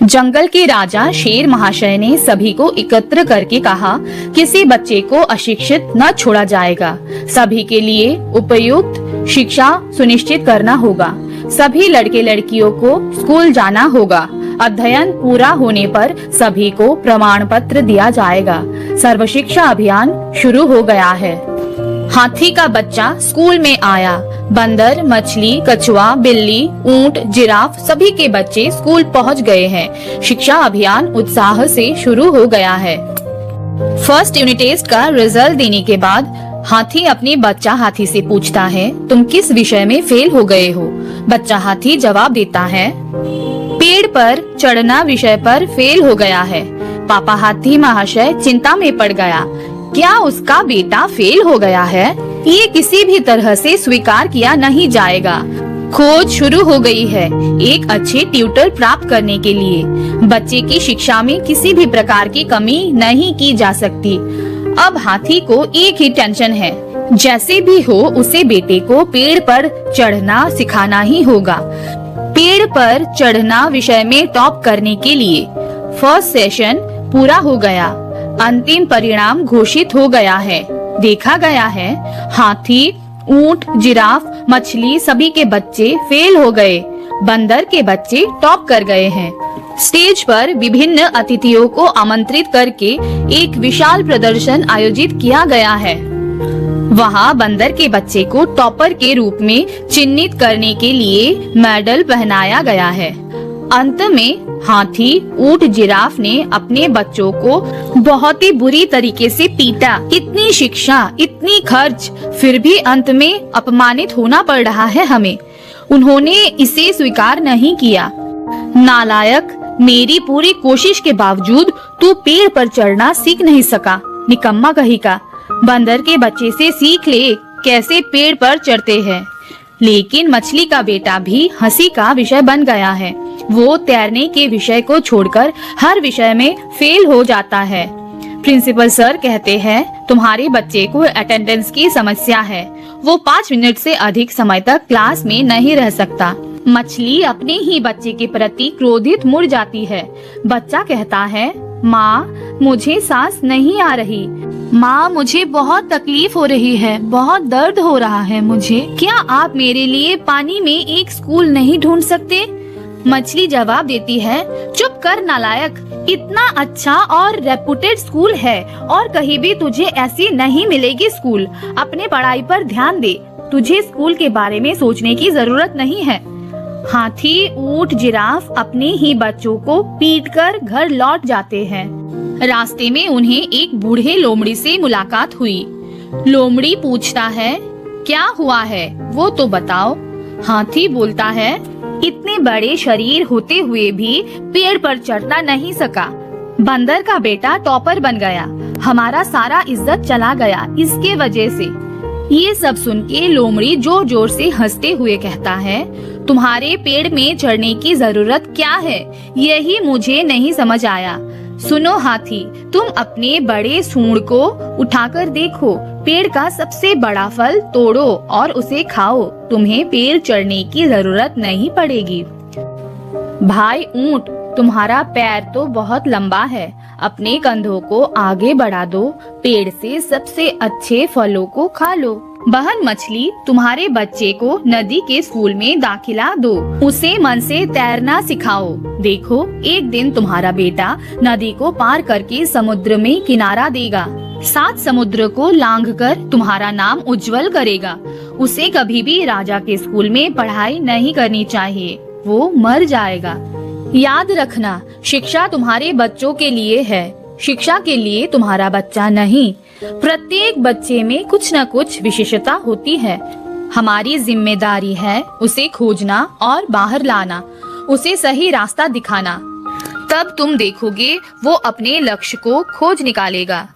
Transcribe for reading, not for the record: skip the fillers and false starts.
जंगल के राजा शेर महाशय ने सभी को एकत्र करके कहा, किसी बच्चे को अशिक्षित न छोड़ा जाएगा। सभी के लिए उपयुक्त शिक्षा सुनिश्चित करना होगा। सभी लड़के लड़कियों को स्कूल जाना होगा। अध्ययन पूरा होने पर सभी को प्रमाण पत्र दिया जाएगा। सर्व शिक्षा अभियान शुरू हो गया है। हाथी का बच्चा स्कूल में आया। बंदर, मछली, कछुआ, बिल्ली, ऊंट, जिराफ सभी के बच्चे स्कूल पहुंच गए हैं। शिक्षा अभियान उत्साह से शुरू हो गया है। फर्स्ट यूनिट टेस्ट का रिजल्ट देने के बाद हाथी अपने बच्चा हाथी से पूछता है, तुम किस विषय में फेल हो गए हो? बच्चा हाथी जवाब देता है, पेड़ पर चढ़ना विषय पर फेल हो गया है। पापा हाथी महाशय चिंता में पड़ गया। क्या उसका बेटा फेल हो गया है? ये किसी भी तरह से स्वीकार किया नहीं जाएगा। खोज शुरू हो गई है एक अच्छे ट्यूटर प्राप्त करने के लिए। बच्चे की शिक्षा में किसी भी प्रकार की कमी नहीं की जा सकती। अब हाथी को एक ही टेंशन है, जैसे भी हो उसे बेटे को पेड़ पर चढ़ना सिखाना ही होगा। पेड़ पर चढ़ना विषय में टॉप करने के लिए फर्स्ट सेशन पूरा हो गया। अंतिम परिणाम घोषित हो गया है। देखा गया है हाथी, ऊंट, जिराफ, मछली सभी के बच्चे फेल हो गए। बंदर के बच्चे टॉप कर गए हैं। स्टेज पर विभिन्न अतिथियों को आमंत्रित करके एक विशाल प्रदर्शन आयोजित किया गया है। वहाँ बंदर के बच्चे को टॉपर के रूप में चिन्हित करने के लिए मेडल पहनाया गया है। अंत में हाथी, ऊंट, जिराफ ने अपने बच्चों को बहुत ही बुरी तरीके से पीटा। इतनी शिक्षा, इतनी खर्च, फिर भी अंत में अपमानित होना पड़ रहा है हमें। उन्होंने इसे स्वीकार नहीं किया। नालायक, मेरी पूरी कोशिश के बावजूद तू पेड़ पर चढ़ना सीख नहीं सका। निकम्मा कहीं का। बंदर के बच्चे से सीख ले कैसे पेड़ पर चढ़ते हैं। लेकिन मछली का बेटा भी हंसी का विषय बन गया है। वो तैरने के विषय को छोड़कर हर विषय में फेल हो जाता है। प्रिंसिपल सर कहते हैं, तुम्हारे बच्चे को अटेंडेंस की समस्या है। वो 5 मिनट से अधिक समय तक क्लास में नहीं रह सकता। मछली अपने ही बच्चे के प्रति क्रोधित मुड़ जाती है। बच्चा कहता है, माँ मुझे सांस नहीं आ रही। माँ मुझे बहुत तकलीफ हो रही है, बहुत दर्द हो रहा है मुझे। क्या आप मेरे लिए पानी में एक स्कूल नहीं ढूंढ सकते? मछली जवाब देती है, चुप कर नालायक। इतना अच्छा और रेपुटेड स्कूल है और कहीं भी तुझे ऐसी नहीं मिलेगी स्कूल। अपने पढ़ाई पर ध्यान दे। तुझे स्कूल के बारे में सोचने की जरूरत नहीं है। हाथी, ऊंट, जिराफ अपने ही बच्चों को पीटकर घर लौट जाते हैं। रास्ते में उन्हें एक बूढ़े लोमड़ी से मुलाकात हुई। लोमड़ी पूछता है, क्या हुआ है वो तो बताओ। हाथी बोलता है, इतने बड़े शरीर होते हुए भी पेड़ पर चढ़ना नहीं सका। बंदर का बेटा टॉपर बन गया। हमारा सारा इज्जत चला गया इसके वजह से। ये सब सुन के लोमड़ी जोर जोर से हंसते हुए कहता है, तुम्हारे पेड़ में चढ़ने की जरूरत क्या है, यही मुझे नहीं समझ आया। सुनो हाथी, तुम अपने बड़े सूंड को उठाकर देखो। पेड़ का सबसे बड़ा फल तोड़ो और उसे खाओ। तुम्हें पेड़ चढ़ने की जरूरत नहीं पड़ेगी। भाई ऊंट, तुम्हारा पैर तो बहुत लंबा है। अपने कंधों को आगे बढ़ा दो। पेड़ से सबसे अच्छे फलों को खा लो। बहन मछली, तुम्हारे बच्चे को नदी के स्कूल में दाखिला दो। उसे मन से तैरना सिखाओ। देखो, एक दिन तुम्हारा बेटा नदी को पार करके समुद्र में किनारा देगा। 7 समुद्र को लांघकर तुम्हारा नाम उज्जवल करेगा। उसे कभी भी राजा के स्कूल में पढ़ाई नहीं करनी चाहिए, वो मर जाएगा। याद रखना, शिक्षा तुम्हारे बच्चों के लिए है, शिक्षा के लिए तुम्हारा बच्चा नहीं। प्रत्येक बच्चे में कुछ न कुछ विशेषता होती है। हमारी जिम्मेदारी है उसे खोजना और बाहर लाना, उसे सही रास्ता दिखाना। तब तुम देखोगे वो अपने लक्ष्य को खोज निकालेगा।